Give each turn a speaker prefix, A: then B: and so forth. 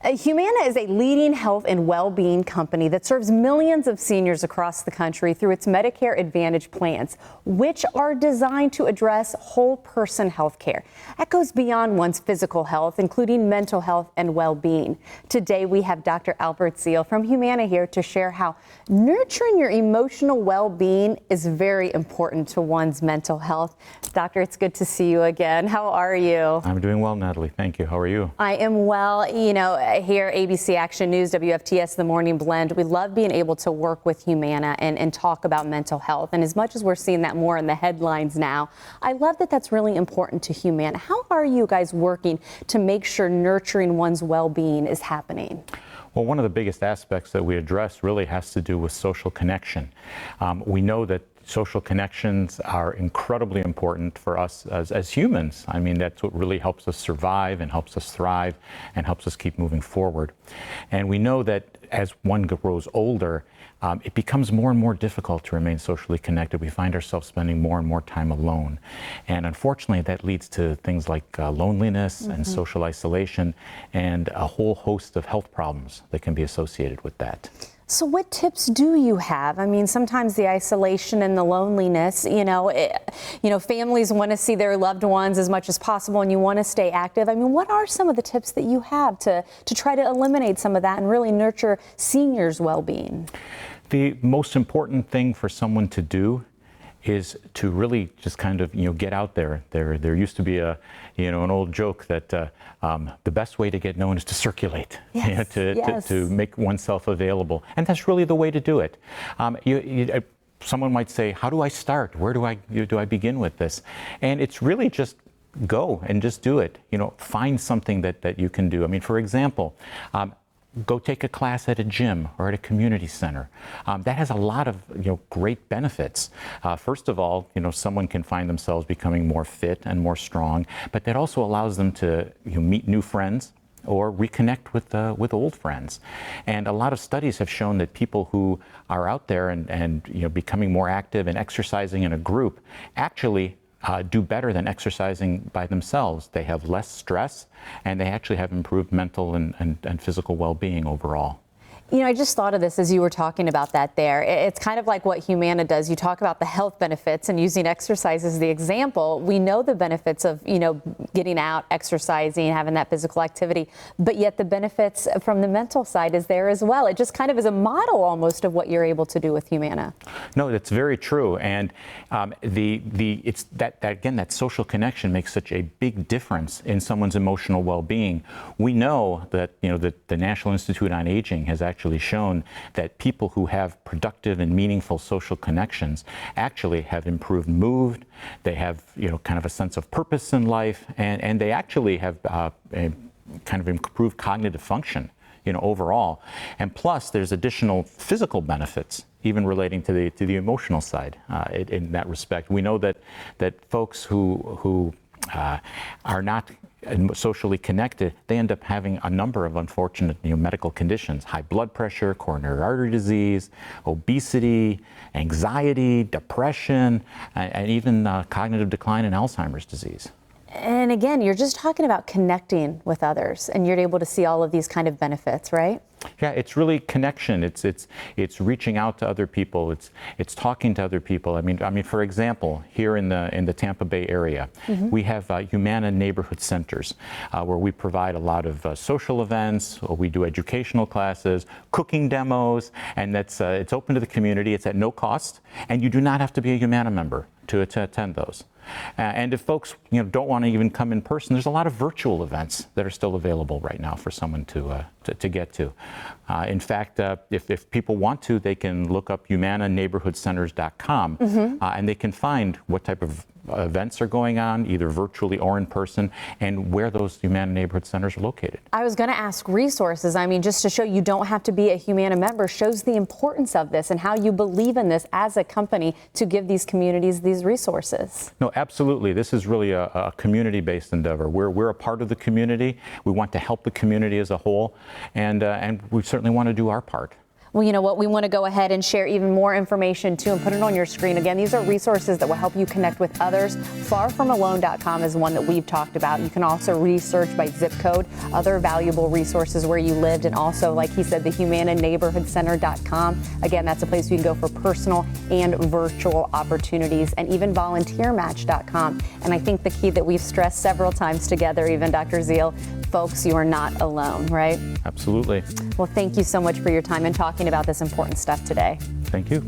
A: Humana is a leading health and well-being company that serves millions of seniors across the country through its Medicare Advantage plans, which are designed to address whole person health care. That goes beyond one's physical health, including mental health and well-being. Today, we have Dr. Albert Zeal from Humana here to share how nurturing your emotional well-being is very important to one's mental health. Doctor, it's good to see you again. How are you?
B: I'm doing well, Natalie. Thank you. How are you?
A: I am well. You know, here, ABC Action News, WFTS, The Morning Blend, we love being able to work with Humana and talk about mental health. And as much as we're seeing that more in the headlines now, I love that that's really important to Humana. How are you guys working to make sure nurturing one's well-being is happening?
B: Well, one of the biggest aspects that we address really has to do with social connection. We know that social connections are incredibly important for us as humans. I mean, that's what really helps us survive and helps us thrive and helps us keep moving forward. And we know that as one grows older, it becomes more and more difficult to remain socially connected. We find ourselves spending more and more time alone. And unfortunately, that leads to things like loneliness and social isolation and a whole host of health problems that can be associated with that.
A: So what tips do you have? I mean, sometimes the isolation and the loneliness, families want to see their loved ones as much as possible and you want to stay active. I mean, what are some of the tips that you have to try to eliminate some of that and really nurture seniors' well-being?
B: The most important thing for someone to do is to really just kind of, get out there. There used to be an old joke that the best way to get known is to circulate,
A: yes,
B: to make oneself available. And that's really the way to do it. Someone might say, how do I start? Where do I begin with this? And it's really just go and just do it. Find something that you can do. I mean, for example, go take a class at a gym or at a community center. That has a lot of great benefits. First of all, someone can find themselves becoming more fit and more strong, but that also allows them to meet new friends or reconnect with old friends. And a lot of studies have shown that people who are out there and becoming more active and exercising in a group actually do better than exercising by themselves. They have less stress and they actually have improved mental and physical well-being overall.
A: I just thought of this as you were talking about that there. It's kind of like what Humana does. You talk about the health benefits and using exercise as the example. We know the benefits of, getting out, exercising, having that physical activity, but yet the benefits from the mental side is there as well. It just kind of is a model almost of what you're able to do with Humana.
B: No, that's very true. And it's that social connection makes such a big difference in someone's emotional well-being. We know that, the National Institute on Aging has actually shown that people who have productive and meaningful social connections actually have improved mood, they have kind of a sense of purpose in life, and they actually have a kind of improved cognitive function overall. And plus there's additional physical benefits even relating to the emotional side in that respect. We know that folks who are not socially connected, they end up having a number of unfortunate medical conditions: high blood pressure, coronary artery disease, obesity, anxiety, depression, and even cognitive decline and Alzheimer's disease.
A: And again, you're just talking about connecting with others and you're able to see all of these kind of benefits, right?
B: Yeah, it's really connection. It's reaching out to other people. It's talking to other people. I mean, for example, here in the Tampa Bay area, we have Humana neighborhood centers where we provide a lot of social events. We do educational classes, cooking demos, and it's open to the community. It's at no cost, and you do not have to be a Humana member to attend those. And if folks don't want to even come in person, there's a lot of virtual events that are still available right now for someone to get to. In fact, if people want to, they can look up humananeighborhoodcenters.com and they can find what type of events are going on, either virtually or in person, and where those Humana neighborhood centers are located.
A: I was going to ask resources. I mean, just to show you don't have to be a Humana member shows the importance of this and how you believe in this as a company to give these communities these resources.
B: No, absolutely. This is really a community-based endeavor. We're a part of the community. We want to help the community as a whole, and we certainly want to do our part.
A: Well, you know what? We want to go ahead and share even more information too and put it on your screen. Again, these are resources that will help you connect with others. Farfromalone.com is one that we've talked about. You can also research by zip code, other valuable resources where you lived, and also, like he said, the Humana Neighborhood Center.com. Again, that's a place you can go for personal and virtual opportunities, and even volunteermatch.com. And I think the key that we've stressed several times together, even Dr. Zeal, folks, you are not alone, right?
B: Absolutely.
A: Well, thank you so much for your time and talking about this important stuff today.
B: Thank you.